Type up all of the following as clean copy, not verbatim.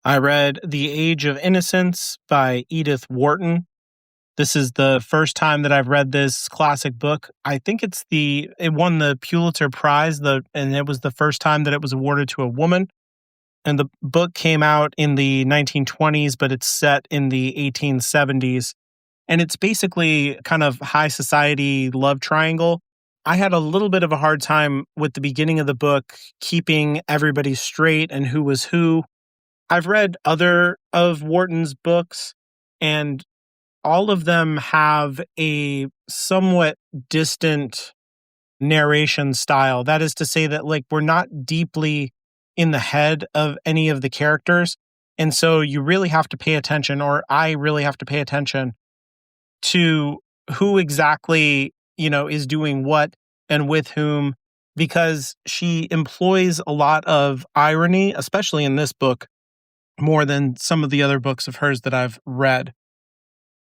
I read The Age of Innocence by Edith Warton. This is the first time that I've read this classic book. I think it won the Pulitzer Prize, and it was the first time that it was awarded to a woman. And the book came out in the 1920s, but it's set in the 1870s. And it's basically kind of high society love triangle. I had a little bit of a hard time with the beginning of the book, keeping everybody straight and who was who. I've read other of Wharton's books, and all of them have a somewhat distant narration style. That is to say that we're not deeply in the head of any of the characters. And so you really have to pay attention, or I really have to pay attention to who exactly, is doing what and with whom, because she employs a lot of irony, especially in this book, more than some of the other books of hers that I've read.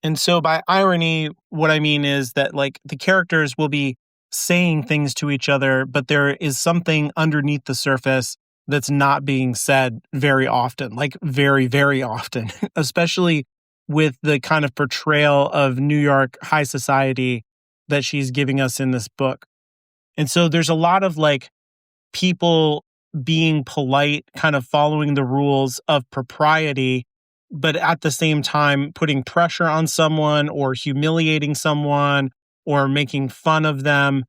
And so by irony, what I mean is that the characters will be saying things to each other, but there is something underneath the surface that's not being said very often, very, very often, especially with the kind of portrayal of New York high society that she's giving us in this book. And so there's a lot of people being polite, kind of following the rules of propriety, but at the same time putting pressure on someone or humiliating someone or making fun of them,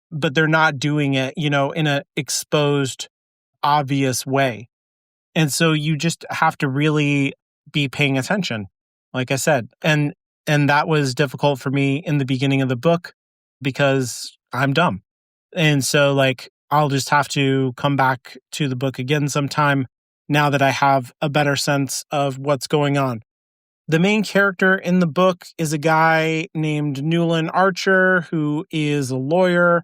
but they're not doing it, in an exposed, obvious way. And so you just have to really be paying attention, like I said. And that was difficult for me in the beginning of the book because I'm dumb. And so I'll just have to come back to the book again sometime now that I have a better sense of what's going on. The main character in the book is a guy named Newland Archer, who is a lawyer.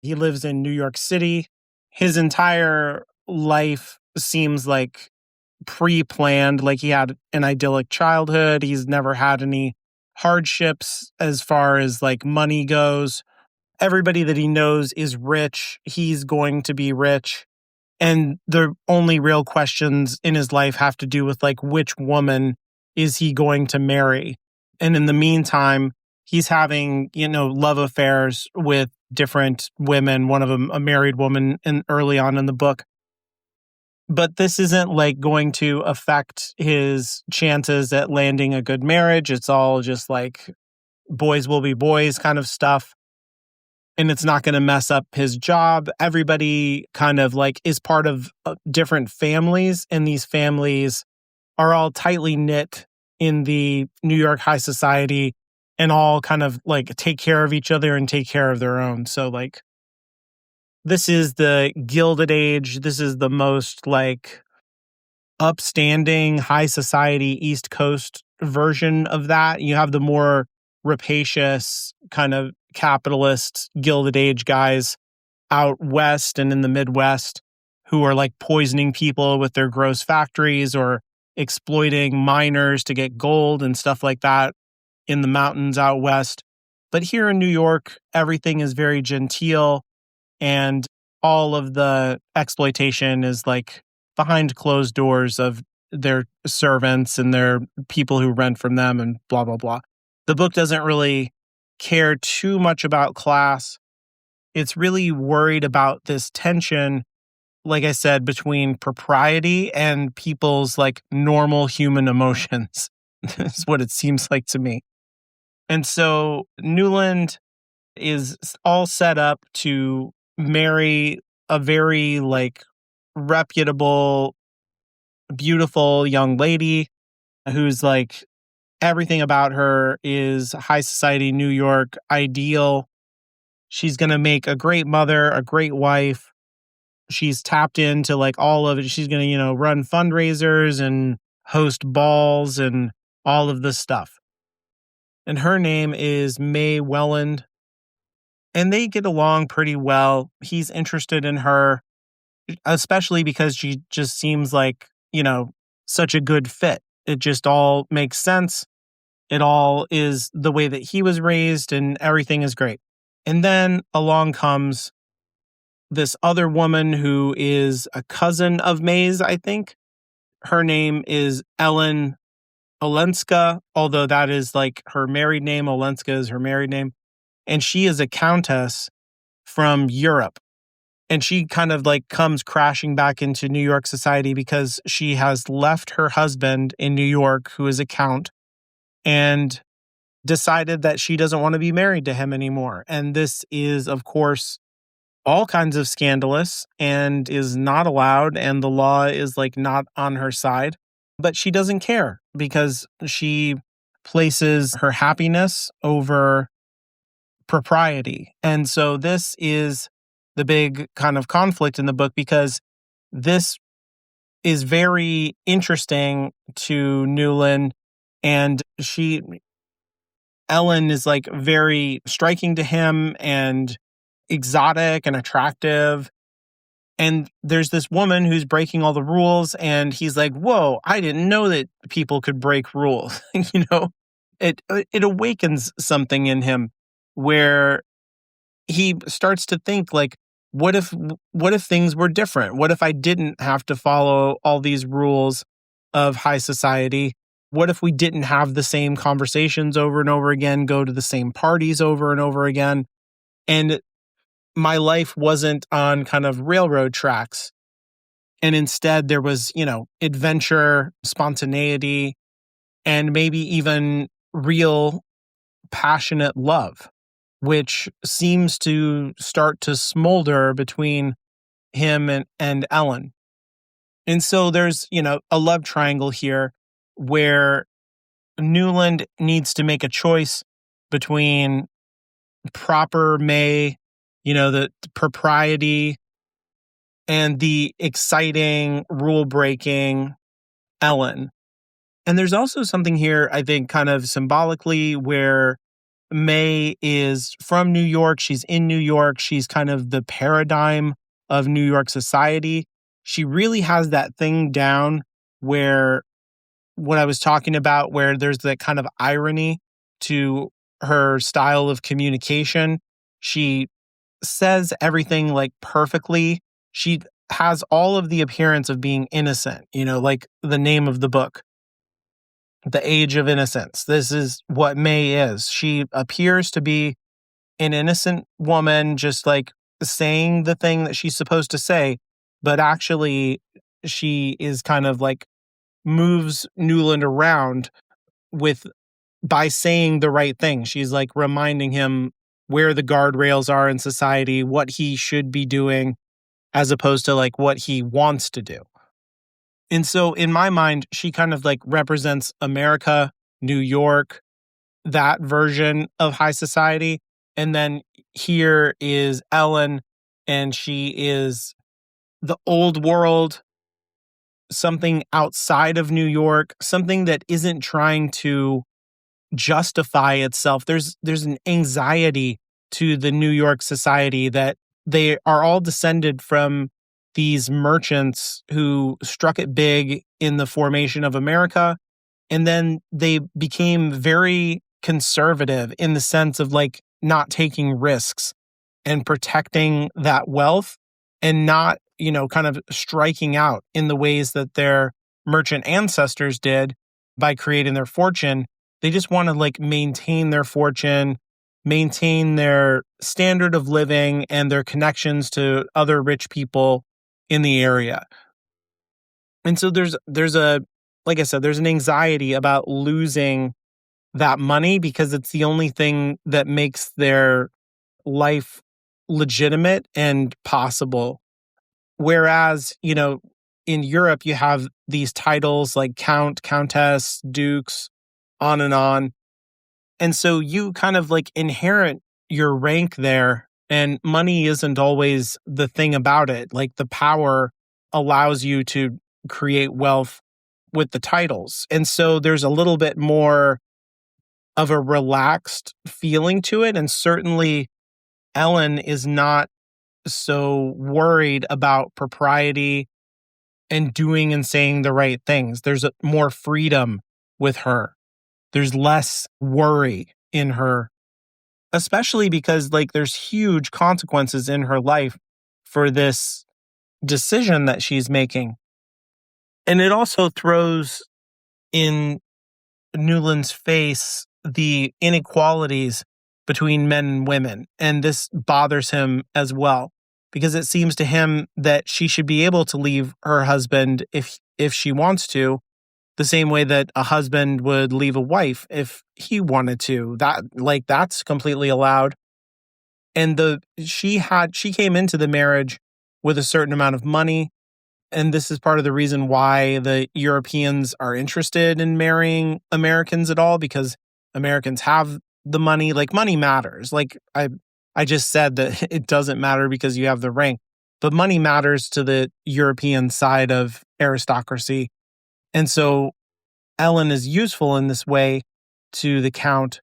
He lives in New York City. His entire life seems pre-planned, he had an idyllic childhood. He's never had any hardships as far as money goes. Everybody that he knows is rich. He's going to be rich. And the only real questions in his life have to do with which woman is he going to marry. And in the meantime, he's having, love affairs with different women, one of them a married woman early on in the book. But this isn't going to affect his chances at landing a good marriage. It's all just boys will be boys kind of stuff. And it's not going to mess up his job. Everybody kind of is part of different families, and these families are all tightly knit in the New York high society and all kind of take care of each other and take care of their own. So this is the Gilded Age. This is the most upstanding high society East Coast version of that. You have the more rapacious kind of capitalist Gilded Age guys out west and in the Midwest who are poisoning people with their gross factories or exploiting miners to get gold and stuff like that in the mountains out west. But here in New York, everything is very genteel, and all of the exploitation is behind closed doors of their servants and their people who rent from them and blah, blah, blah. The book doesn't really care too much about class. It's really worried about this tension, like I said, between propriety and people's normal human emotions. That's what it seems like to me. And so Newland is all set up to marry a very reputable, beautiful young lady who's everything about her is high society New York ideal. She's going to make a great mother, a great wife. She's tapped into all of it. She's going to, run fundraisers and host balls and all of this stuff. And her name is May Welland. And they get along pretty well. He's interested in her, especially because she just seems such a good fit. It just all makes sense. It all is the way that he was raised, and everything is great. And then along comes this other woman who is a cousin of May's, I think. Her name is Ellen Olenska, although that is like her married name. Olenska is her married name. And she is a countess from Europe. And she kind of like comes crashing back into New York society because she has left her husband in New York, who is a count, and decided that she doesn't want to be married to him anymore. And this is, of course, all kinds of scandalous and is not allowed. And the law is like not on her side. But she doesn't care because she places her happiness over propriety. And so this is the big kind of conflict in the book, because this is very interesting to Newland, and Ellen is like very striking to him and exotic and attractive. And there's this woman who's breaking all the rules, and he's like, whoa, I didn't know that people could break rules. It awakens something in him where he starts to think like, what if things were different? What if I didn't have to follow all these rules of high society? What if we didn't have the same conversations over and over again, go to the same parties over and over again? And my life wasn't on kind of railroad tracks. And instead there was, adventure, spontaneity, and maybe even real passionate love, which seems to start to smolder between him and Ellen. And so there's, a love triangle here where Newland needs to make a choice between proper May, the propriety, and the exciting, rule-breaking Ellen. And there's also something here, I think, kind of symbolically, where May is from New York. She's in New York. She's kind of the paradigm of New York society. She really has that thing down where what I was talking about, where there's that kind of irony to her style of communication. She says everything like perfectly. She has all of the appearance of being innocent, like the name of the book, The Age of Innocence. This is what May is. She appears to be an innocent woman, just like saying the thing that she's supposed to say, but actually she is kind of like moves Newland around by saying the right thing. She's like reminding him where the guardrails are in society, what he should be doing, as opposed to like what he wants to do. And so in my mind, she kind of like represents America, New York, that version of high society. And then here is Ellen, and she is the old world, something outside of New York, something that isn't trying to justify itself. There's an anxiety to the New York society that they are all descended from these merchants who struck it big in the formation of America. And then they became very conservative in the sense of like not taking risks and protecting that wealth, and not, kind of striking out in the ways that their merchant ancestors did by creating their fortune. They just want to like maintain their fortune, maintain their standard of living and their connections to other rich people in the area. And so there's like I said, there's an anxiety about losing that money because it's the only thing that makes their life legitimate and possible. Whereas, in Europe, you have these titles like count, countess, dukes, on and on. And so you kind of like inherit your rank there, and money isn't always the thing about it. Like the power allows you to create wealth with the titles. And so there's a little bit more of a relaxed feeling to it. And certainly Ellen is not so worried about propriety and doing and saying the right things. There's more freedom with her. There's less worry in her, especially because like there's huge consequences in her life for this decision that she's making. And it also throws in Newland's face the inequalities between men and women. And this bothers him as well, because it seems to him that she should be able to leave her husband if she wants to, the same way that a husband would leave a wife if he wanted to. That's completely allowed. And she came into the marriage with a certain amount of money. And this is part of the reason why the Europeans are interested in marrying Americans at all, because Americans have the money. Like, money matters. Like, I just said that it doesn't matter because you have the rank, but money matters to the European side of aristocracy. And so Ellen is useful in this way to the Count.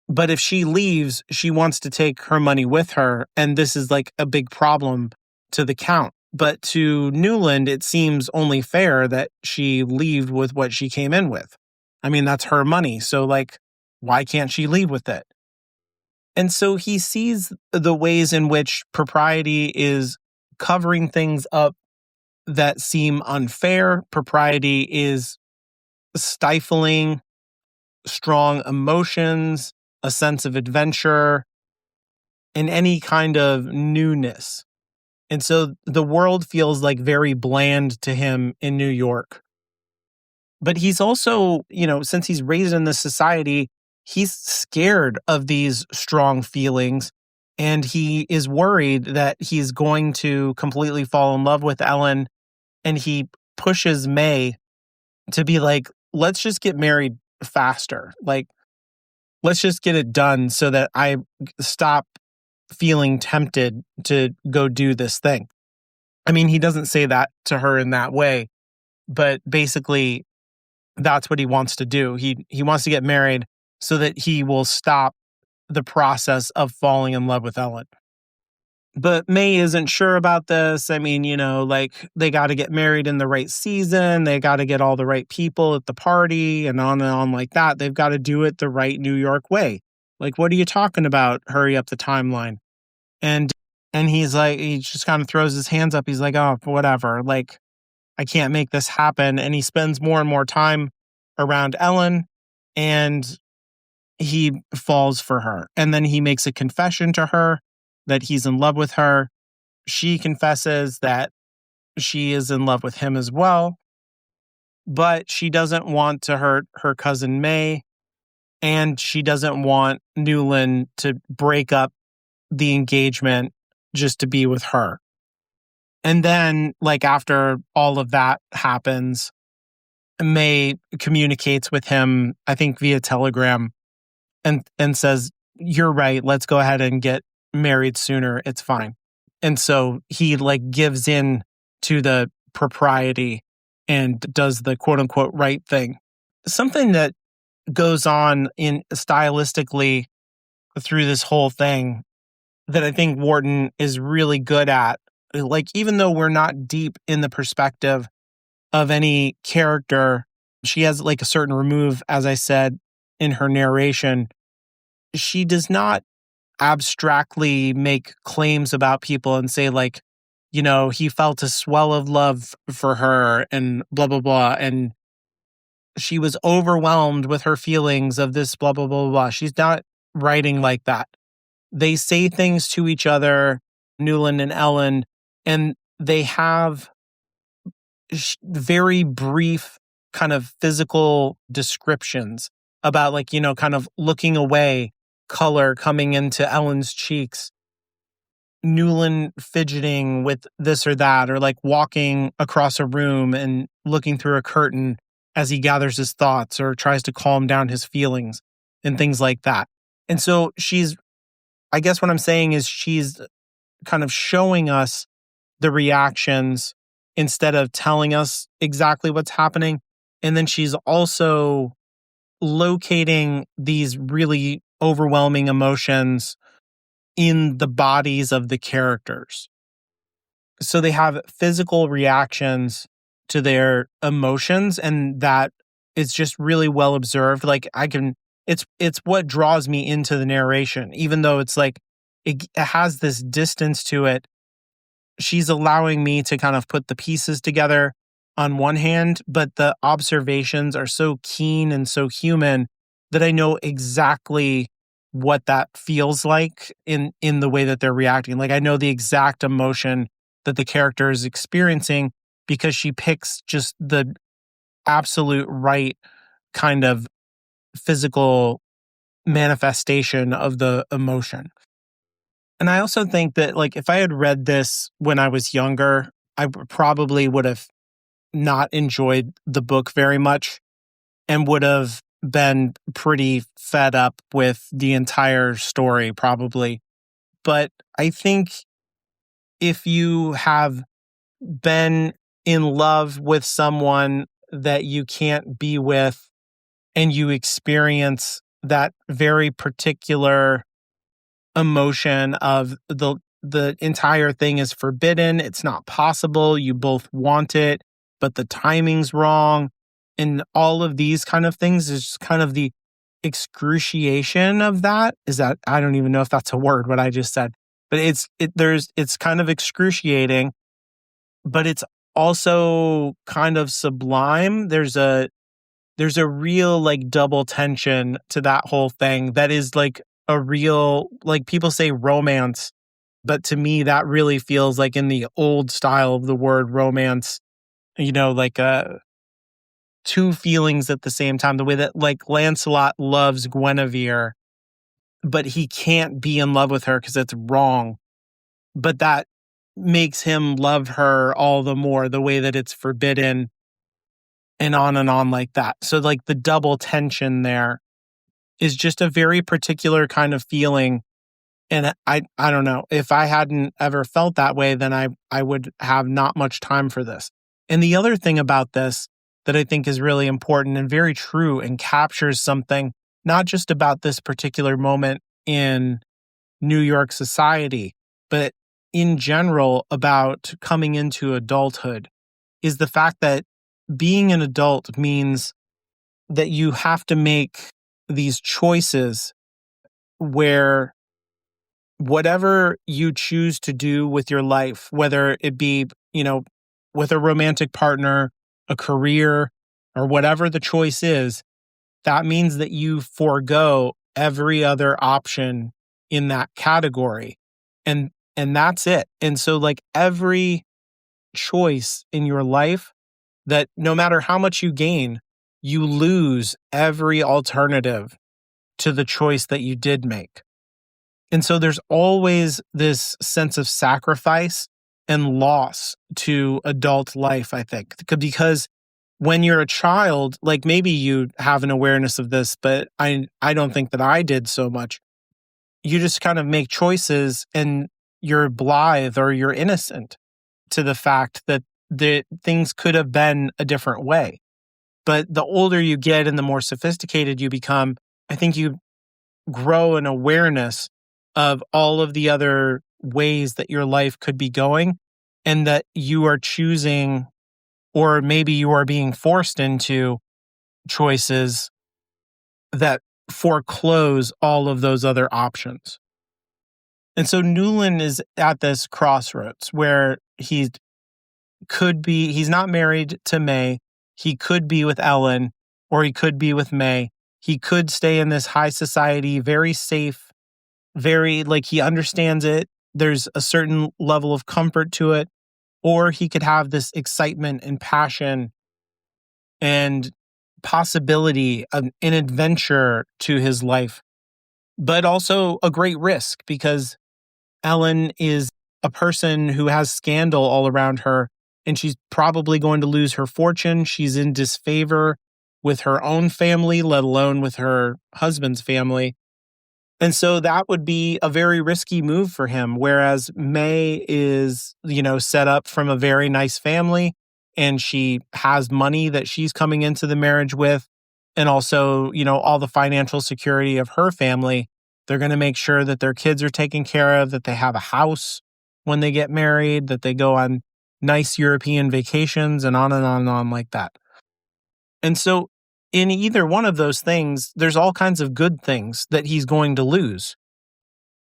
But if she leaves, she wants to take her money with her. And this is like a big problem to the Count. But to Newland, it seems only fair that she leave with what she came in with. I mean, that's her money. So, like, why can't she leave with it? And so he sees the ways in which propriety is covering things up that seem unfair. Propriety is stifling strong emotions, a sense of adventure, and any kind of newness. And so the world feels like very bland to him in New York. But he's also, since he's raised in this society, he's scared of these strong feelings. And he is worried that he's going to completely fall in love with Ellen. And he pushes May to be like, let's just get married faster. Like, let's just get it done so that I stop feeling tempted to go do this thing. I mean, he doesn't say that to her in that way, but basically that's what he wants to do. He wants to get married so that he will stop the process of falling in love with Ellen. But May isn't sure about this. I mean, they got to get married in the right season. They got to get all the right people at the party and on like that. They've got to do it the right New York way. Like, what are you talking about? Hurry up the timeline. And he's like, he just kind of throws his hands up. He's like, oh, whatever. Like, I can't make this happen. And he spends more and more time around Ellen, and he falls for her. And then he makes a confession to her that he's in love with her. She confesses that she is in love with him as well, but she doesn't want to hurt her cousin May, and she doesn't want Newland to break up the engagement just to be with her. And then, like, after all of that happens, May communicates with him, I think via telegram, and says, you're right, let's go ahead and get married sooner. It's fine. And so he gives in to the propriety and does the quote unquote right thing. Something that goes on in stylistically through this whole thing that I think Warton is really good at, even though we're not deep in the perspective of any character, she has a certain remove, as I said, in her narration. She does not abstractly make claims about people and say he felt a swell of love for her and blah, blah, blah. And she was overwhelmed with her feelings of this blah, blah, blah, blah. She's not writing like that. They say things to each other, Newland and Ellen, and they have very brief kind of physical descriptions about kind of looking away, color coming into Ellen's cheeks, Newland fidgeting with this or that, or walking across a room and looking through a curtain as he gathers his thoughts or tries to calm down his feelings and things like that. And so I guess what I'm saying is she's kind of showing us the reactions instead of telling us exactly what's happening. And then she's also locating these really overwhelming emotions in the bodies of the characters. So they have physical reactions to their emotions, and that is just really well observed. It's what draws me into the narration, even though it's it has this distance to it. She's allowing me to kind of put the pieces together on one hand, but the observations are so keen and so human that I know exactly what that feels like in the way that they're reacting. Like I know the exact emotion that the character is experiencing because she picks just the absolute right kind of physical manifestation of the emotion. And I also think that like if I had read this when I was younger, probably would have not enjoyed the book very much and would have been pretty fed up with the entire story probably. But I think if you have been in love with someone that you can't be with and you experience that very particular emotion of the entire thing is forbidden, it's not possible, you both want it, but the timing's wrong, and all of these kind of things is just kind of the excruciation of that. Is that, I don't even know if that's a word what I just said, but it's kind of excruciating, but it's also kind of sublime. There's a real like double tension to that whole thing that is like a real, like people say romance, but to me that really feels like in the old style of the word romance, like two feelings at the same time, the way that like Lancelot loves Guinevere, but he can't be in love with her because it's wrong. But that makes him love her all the more, the way that it's forbidden and on like that. So like the double tension there is just a very particular kind of feeling. And I don't know, if I hadn't ever felt that way, then I would have not much time for this. And the other thing about this that I think is really important and very true and captures something, not just about this particular moment in New York society, but in general about coming into adulthood, is the fact that being an adult means that you have to make these choices where whatever you choose to do with your life, whether it be, with a romantic partner, a career, or whatever the choice is, that means that you forego every other option in that category. And that's it. And so like every choice in your life, that no matter how much you gain, you lose every alternative to the choice that you did make. And so there's always this sense of sacrifice and loss to adult life, I think, because when you're a child, like maybe you have an awareness of this, but I don't think that I did so much. You just kind of make choices and you're blithe or you're innocent to the fact that the things could have been a different way. But the older you get and the more sophisticated you become, I think you grow an awareness of all of the other ways that your life could be going, and that you are choosing, or maybe you are being forced into choices that foreclose all of those other options. And so Newland is at this crossroads where he's not married to May. He could be with Ellen, or he could be with May. He could stay in this high society, very safe, very like he understands it. There's a certain level of comfort to it. Or he could have this excitement and passion and possibility of an adventure to his life, but also a great risk because Ellen is a person who has scandal all around her, and she's probably going to lose her fortune. She's in disfavor with her own family, let alone with her husband's family. And so that would be a very risky move for him. Whereas May is, set up from a very nice family, and she has money that she's coming into the marriage with. And also, all the financial security of her family. They're going to make sure that their kids are taken care of, that they have a house when they get married, that they go on nice European vacations, and on like that. And so in either one of those things, there's all kinds of good things that he's going to lose.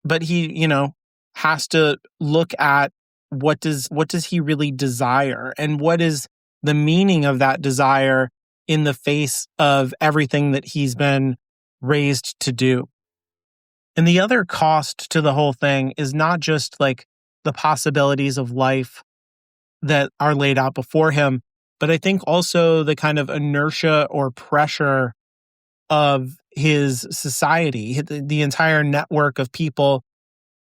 But he, has to look at what does he really desire, and what is the meaning of that desire in the face of everything that he's been raised to do. And the other cost to the whole thing is not just like the possibilities of life that are laid out before him, but I think also the kind of inertia or pressure of his society, the entire network of people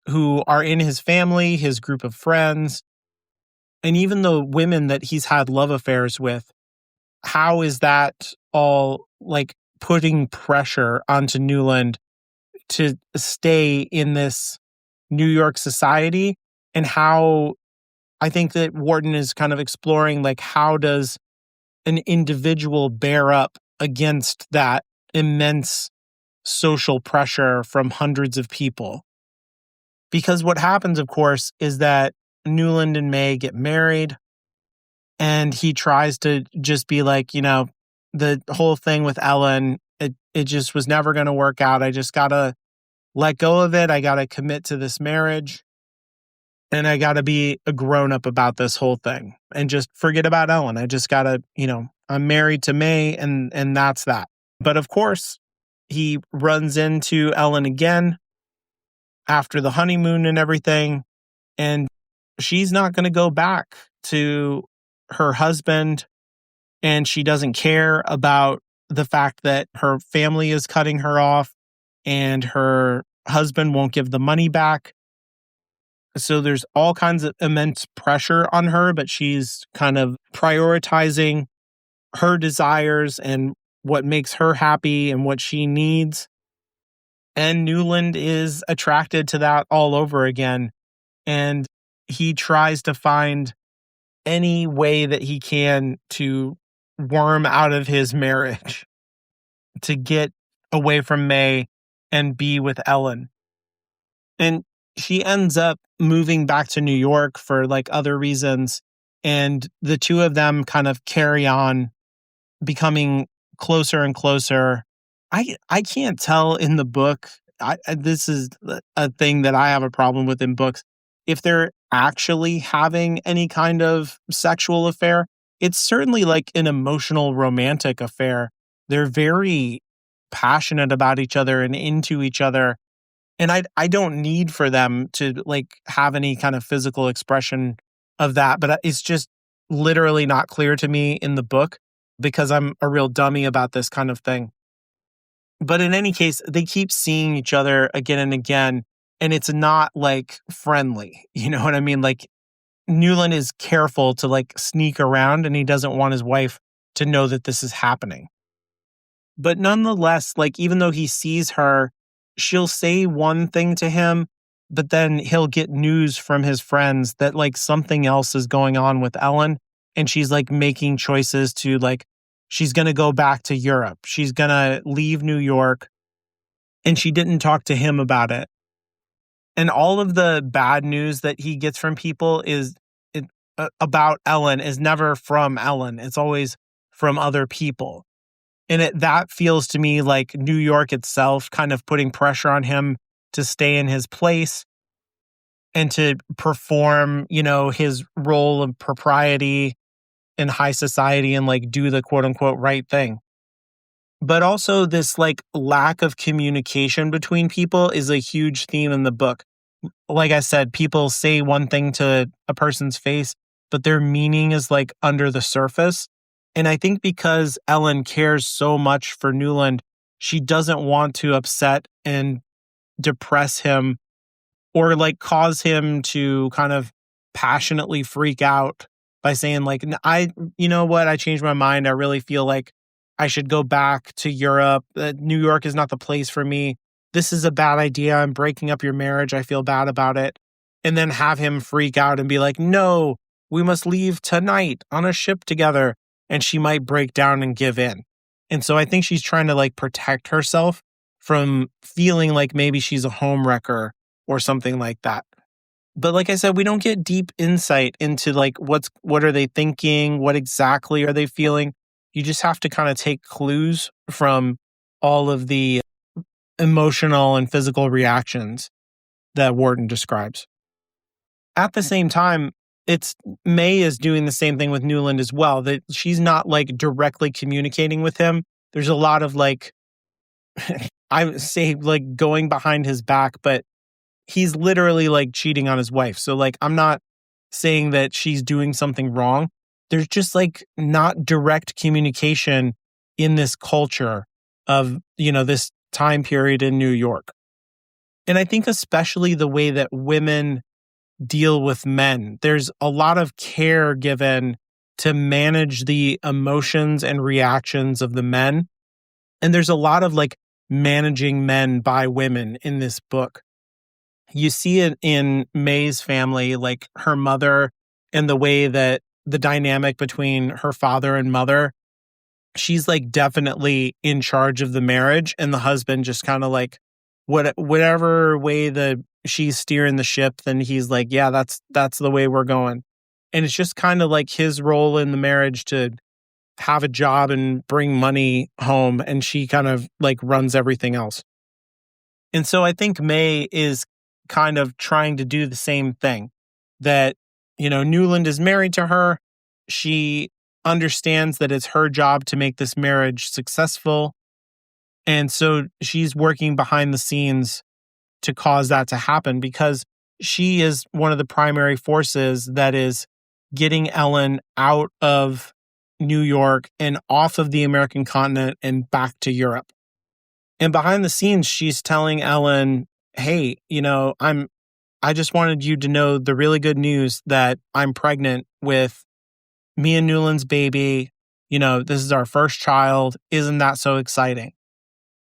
who are in his family, his group of friends, and even the women that he's had love affairs with. How is that all like putting pressure onto Newland to stay in this New York society? And how I think that Warton is kind of exploring, like, how does an individual bear up against that immense social pressure from hundreds of people? Because what happens, of course, is that Newland and May get married, and he tries to just be like, the whole thing with Ellen, it just was never going to work out. I just got to let go of it. I got to commit to this marriage, and I got to be a grown up about this whole thing and just forget about Ellen. I just got to, I'm married to May, and that's that. But of course, he runs into Ellen again after the honeymoon and everything, and she's not going to go back to her husband, and she doesn't care about the fact that her family is cutting her off and her husband won't give the money back. So there's all kinds of immense pressure on her, but she's kind of prioritizing her desires and what makes her happy and what she needs. And Newland is attracted to that all over again. And he tries to find any way that he can to worm out of his marriage, to get away from May and be with Ellen. And she ends up moving back to New York for like other reasons. And the two of them kind of carry on becoming closer and closer. I can't tell in the book. This is a thing that I have a problem with in books. If they're actually having any kind of sexual affair, it's certainly like an emotional romantic affair. They're very passionate about each other and into each other. And I don't need for them to like have any kind of physical expression of that, but it's just literally not clear to me in the book because I'm a real dummy about this kind of thing. But in any case, they keep seeing each other again and again, and it's not like friendly. You know what I mean? Like Newland is careful to like sneak around, and he doesn't want his wife to know that this is happening. But nonetheless, like even though he sees her, she'll say one thing to him, but then he'll get news from his friends that like something else is going on with Ellen. And she's like making choices to like, she's going to go back to Europe. She's going to leave New York. And she didn't talk to him about it. And all of the bad news that he gets from people about Ellen is never from Ellen. It's always from other people. And that feels to me like New York itself kind of putting pressure on him to stay in his place and to perform, his role of propriety in high society and like do the quote unquote right thing. But also this like lack of communication between people is a huge theme in the book. Like I said, people say one thing to a person's face, but their meaning is like under the surface. And I think because Ellen cares so much for Newland, she doesn't want to upset and depress him or like cause him to kind of passionately freak out by saying like, you know what, I changed my mind. I really feel like I should go back to Europe. New York is not the place for me. This is a bad idea. I'm breaking up your marriage. I feel bad about it. And then have him freak out and be like, no, we must leave tonight on a ship together. And she might break down and give in. And so I think she's trying to like protect herself from feeling like maybe she's a homewrecker or something like that. But like I said, we don't get deep insight into like what are they thinking? What exactly are they feeling? You just have to kind of take clues from all of the emotional and physical reactions that Warton describes. At the same time, it's May is doing the same thing with Newland as well, that she's not like directly communicating with him. There's a lot of like, I would say like going behind his back, but he's literally like cheating on his wife. So like, I'm not saying that she's doing something wrong. There's just like not direct communication in this culture of, this time period in New York. And I think especially the way that women deal with men, there's a lot of care given to manage the emotions and reactions of the men. And there's a lot of like managing men by women in this book. You see it in May's family, like her mother, and the way that the dynamic between her father and mother, she's like definitely in charge of the marriage, and the husband just kind of like whatever way that she's steering the ship, then he's like, yeah, that's the way we're going. And it's just kind of like his role in the marriage to have a job and bring money home, and she kind of like runs everything else. And so I think May is kind of trying to do the same thing, that, Newland is married to her. She understands that it's her job to make this marriage successful. And so she's working behind the scenes to cause that to happen, because she is one of the primary forces that is getting Ellen out of New York and off of the American continent and back to Europe. And behind the scenes, she's telling Ellen, hey, I just wanted you to know the really good news that I'm pregnant with me and Newland's baby. This is our first child. Isn't that so exciting?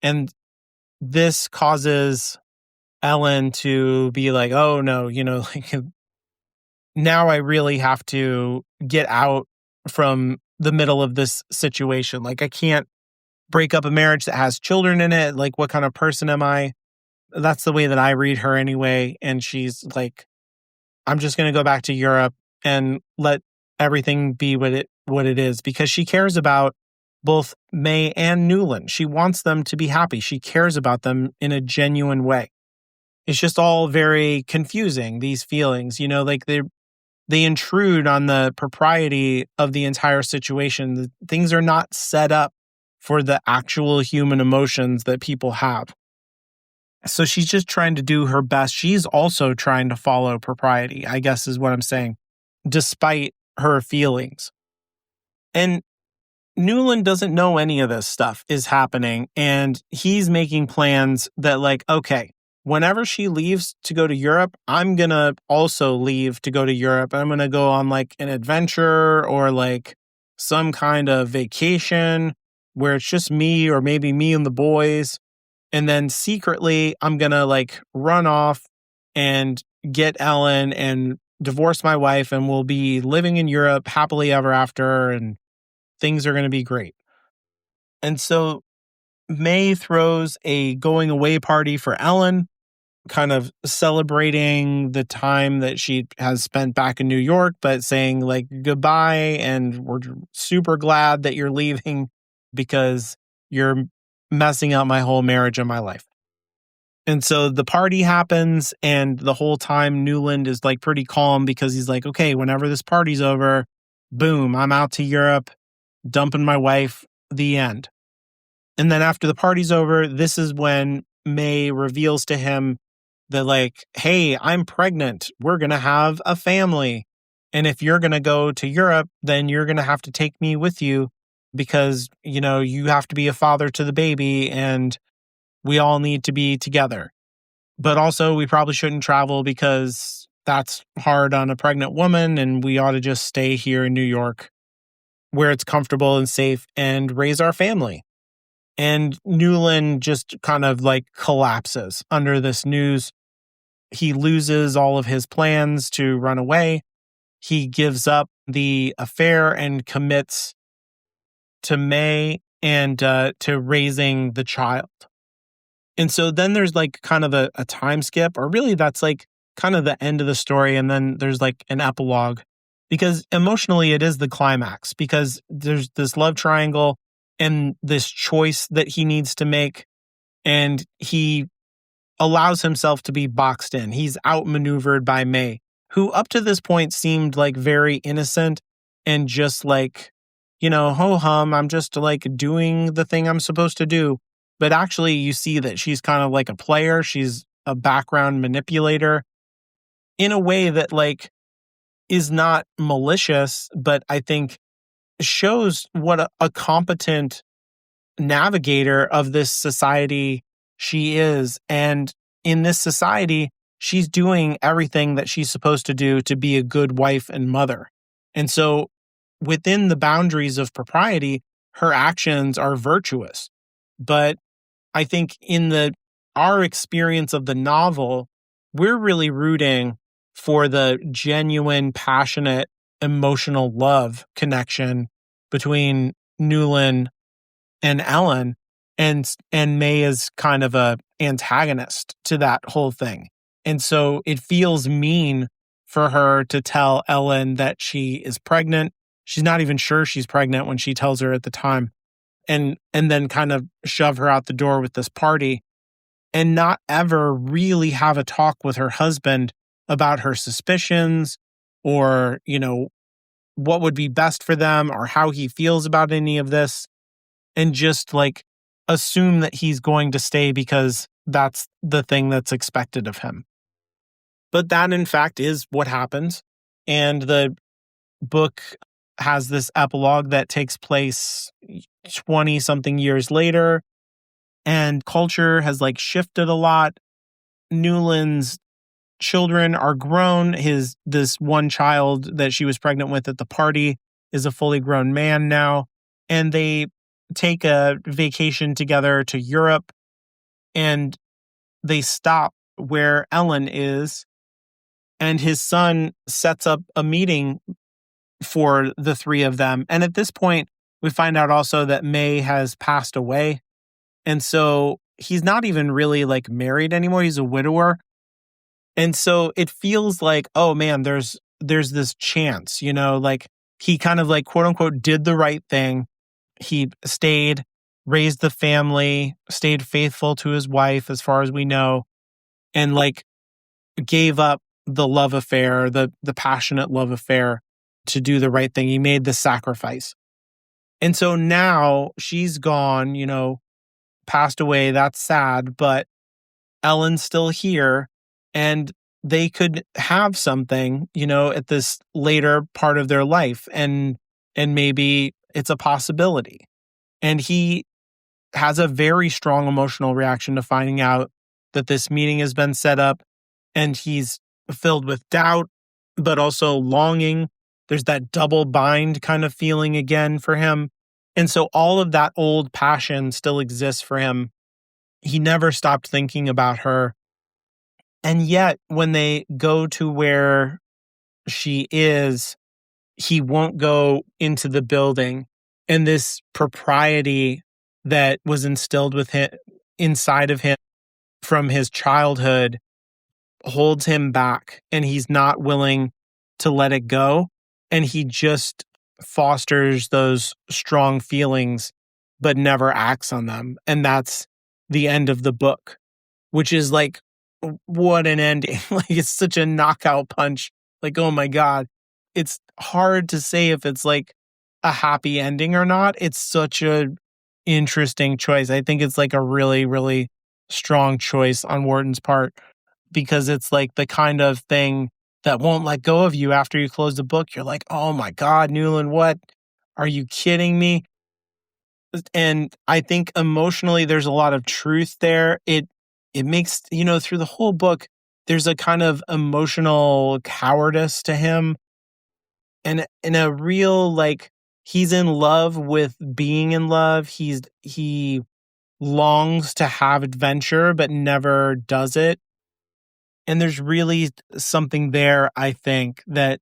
And this causes Ellen to be like, oh no, like now I really have to get out from the middle of this situation. Like I can't break up a marriage that has children in it. Like what kind of person am I? That's the way that I read her anyway. And she's like, I'm just going to go back to Europe and let everything be what it is, because she cares about both May and Newland. She wants them to be happy. She cares about them in a genuine way. It's just all very confusing, these feelings, like they intrude on the propriety of the entire situation. Things are not set up for the actual human emotions that people have. So she's just trying to do her best. She's also trying to follow propriety, I guess is what I'm saying, despite her feelings. And Newland doesn't know any of this stuff is happening. And he's making plans that like, okay, whenever she leaves to go to Europe, I'm going to also leave to go to Europe. I'm going to go on like an adventure or like some kind of vacation where it's just me or maybe me and the boys. And then secretly, I'm going to like run off and get Ellen and divorce my wife, and we'll be living in Europe happily ever after, and things are going to be great. And so May throws a going away party for Ellen, kind of celebrating the time that she has spent back in New York, but saying like goodbye, and we're super glad that you're leaving because you're messing up my whole marriage and my life. And so the party happens, and the whole time Newland is like pretty calm, because he's like, okay, whenever this party's over, boom, I'm out to Europe, dumping my wife, the end. And then after the party's over, this is when May reveals to him that like, hey, I'm pregnant. We're going to have a family. And if you're going to go to Europe, then you're going to have to take me with you, because, you have to be a father to the baby, and we all need to be together. But also, we probably shouldn't travel because that's hard on a pregnant woman, and we ought to just stay here in New York where it's comfortable and safe and raise our family. And Newland just kind of like collapses under this news. He loses all of his plans to run away. He gives up the affair and commits to May and to raising the child. And so then there's like kind of a time skip, or really that's like kind of the end of the story. And then there's like an epilogue, because emotionally it is the climax, because there's this love triangle and this choice that he needs to make. And he allows himself to be boxed in. He's outmaneuvered by May, who up to this point seemed like very innocent and just like, ho hum, I'm just like doing the thing I'm supposed to do. But actually, you see that she's kind of like a player. She's a background manipulator in a way that like is not malicious, but I think shows what a competent navigator of this society she is. And in this society, she's doing everything that she's supposed to do to be a good wife and mother. And so within the boundaries of propriety, her actions are virtuous. But I think in our experience of the novel, we're really rooting for the genuine, passionate, emotional love connection between Newland and Ellen, and May is kind of a antagonist to that whole thing. And so it feels mean for her to tell Ellen that she is pregnant. She's not even sure she's pregnant when she tells her at the time. And then kind of shove her out the door with this party and not ever really have a talk with her husband about her suspicions or, what would be best for them or how he feels about any of this. And just like assume that he's going to stay because that's the thing that's expected of him. But that in fact is what happens. And the book has this epilogue that takes place 20 something years later, and culture has like shifted a lot. Newland's children are grown. This one child that she was pregnant with at the party is a fully grown man now, and they take a vacation together to Europe, and they stop where Ellen is, and his son sets up a meeting for the three of them. And at this point, we find out also that May has passed away. And so he's not even really like married anymore. He's a widower. And so it feels like, oh man, there's this chance, like he kind of like quote unquote did the right thing. He stayed, raised the family, stayed faithful to his wife as far as we know, and like gave up the love affair, the passionate love affair to do the right thing. He made the sacrifice. And so now she's gone, passed away. That's sad, but Ellen's still here, and they could have something, at this later part of their life, and maybe it's a possibility. And he has a very strong emotional reaction to finding out that this meeting has been set up, and he's filled with doubt, but also longing. There's that double bind kind of feeling again for him. And so all of that old passion still exists for him. He never stopped thinking about her. And yet, when they go to where she is, he won't go into the building. And this propriety that was instilled with him inside of him from his childhood holds him back, and he's not willing to let it go. And he just fosters those strong feelings, but never acts on them. And that's the end of the book, which is like, what an ending. Like, it's such a knockout punch. Like, oh my God. It's hard to say if it's like a happy ending or not. It's such a interesting choice. I think it's like a really, really strong choice on Warton's part, because it's like the kind of thing that won't let go of you after you close the book. You're like, oh my God, Newland, what? Are you kidding me? And I think emotionally, there's a lot of truth there. It makes, through the whole book, there's a kind of emotional cowardice to him. And in a real, like, he's in love with being in love. He longs to have adventure, but never does it. And there's really something there, I think, that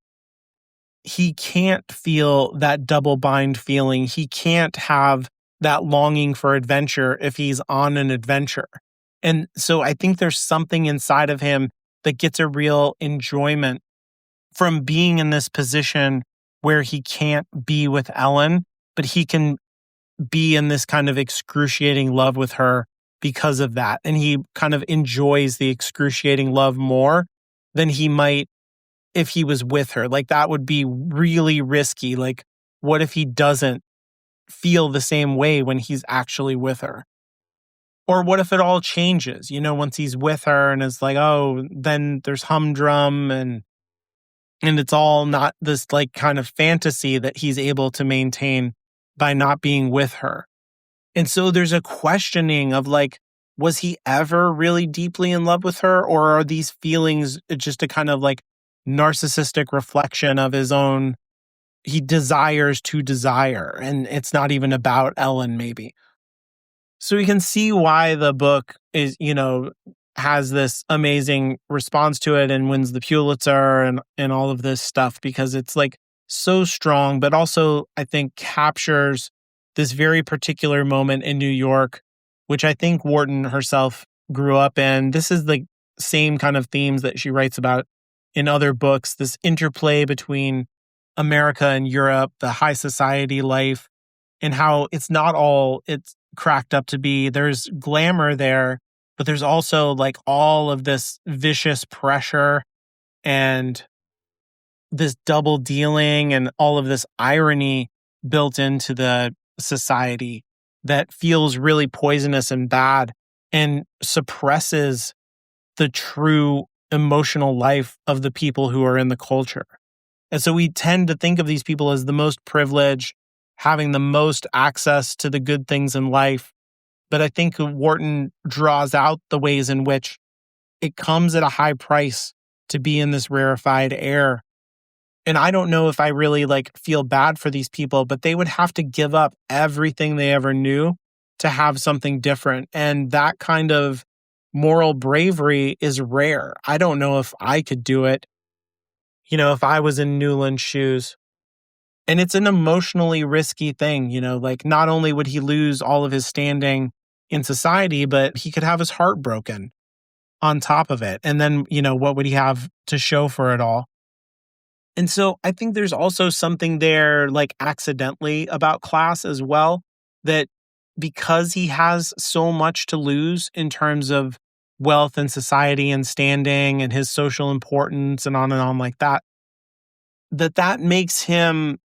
he can't feel that double bind feeling. He can't have that longing for adventure if he's on an adventure. And so I think there's something inside of him that gets a real enjoyment from being in this position where he can't be with Ellen, but he can be in this kind of excruciating love with her because of that. And he kind of enjoys the excruciating love more than he might if he was with her. Like, that would be really risky. Like, what if he doesn't feel the same way when he's actually with her? Or what if it all changes, once he's with her and it's like, oh, then there's humdrum and it's all not this like kind of fantasy that he's able to maintain by not being with her. And so there's a questioning of like, was he ever really deeply in love with her? Or are these feelings just a kind of like narcissistic reflection of his own? He desires to desire, and it's not even about Ellen, maybe. So we can see why the book is, has this amazing response to it and wins the Pulitzer and all of this stuff, because it's like so strong, but also I think captures this very particular moment in New York, which I think Warton herself grew up in. This is the same kind of themes that she writes about in other books, this interplay between America and Europe, the high society life, and how it's not all it's cracked up to be. There's glamour there, but there's also like all of this vicious pressure and this double dealing and all of this irony built into the society that feels really poisonous and bad and suppresses the true emotional life of the people who are in the culture. And so we tend to think of these people as the most privileged, having the most access to the good things in life. But I think Warton draws out the ways in which it comes at a high price to be in this rarefied air. And I don't know if I really like feel bad for these people, but they would have to give up everything they ever knew to have something different. And that kind of moral bravery is rare. I don't know if I could do it, if I was in Newland's shoes. And it's an emotionally risky thing, like not only would he lose all of his standing in society, but he could have his heart broken on top of it. And then, what would he have to show for it all? And so I think there's also something there like accidentally about class as well, that because he has so much to lose in terms of wealth and society and standing and his social importance and on like that, that makes him,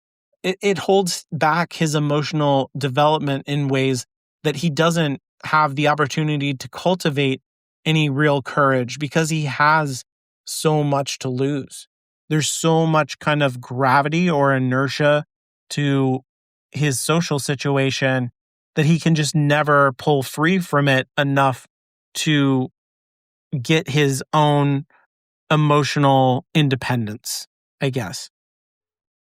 it holds back his emotional development in ways that he doesn't have the opportunity to cultivate any real courage because he has so much to lose. There's so much kind of gravity or inertia to his social situation that he can just never pull free from it enough to get his own emotional independence, I guess.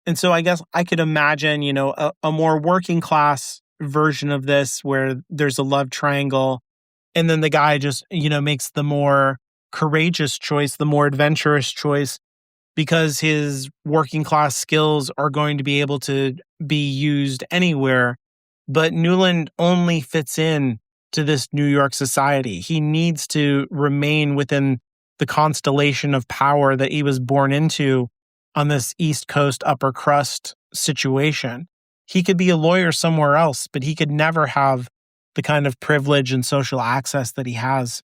And so I guess I could imagine, a more working class version of this where there's a love triangle and then the guy just, makes the more courageous choice, the more adventurous choice, because his working class skills are going to be able to be used anywhere. But Newland only fits in to this New York society. He needs to remain within the constellation of power that he was born into on this East Coast upper crust situation. He could be a lawyer somewhere else, but he could never have the kind of privilege and social access that he has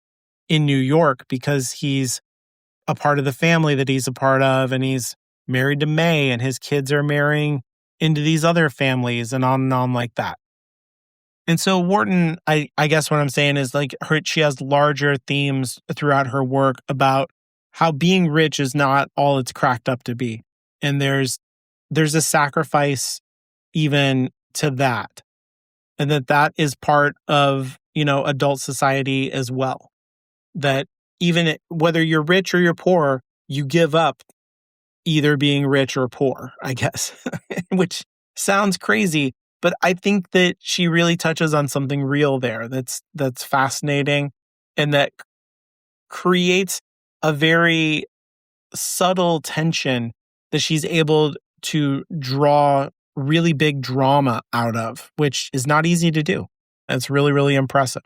in New York because he's a part of the family that he's a part of, and he's married to May, and his kids are marrying into these other families and on like that. And so Warton, I guess what I'm saying is like she has larger themes throughout her work about how being rich is not all it's cracked up to be. And there's a sacrifice even to that. And that is part of, adult society as well. That even whether you're rich or you're poor, you give up either being rich or poor, I guess, which sounds crazy. But I think that she really touches on something real there that's fascinating and that creates a very subtle tension that she's able to draw really big drama out of, which is not easy to do. That's really, really impressive.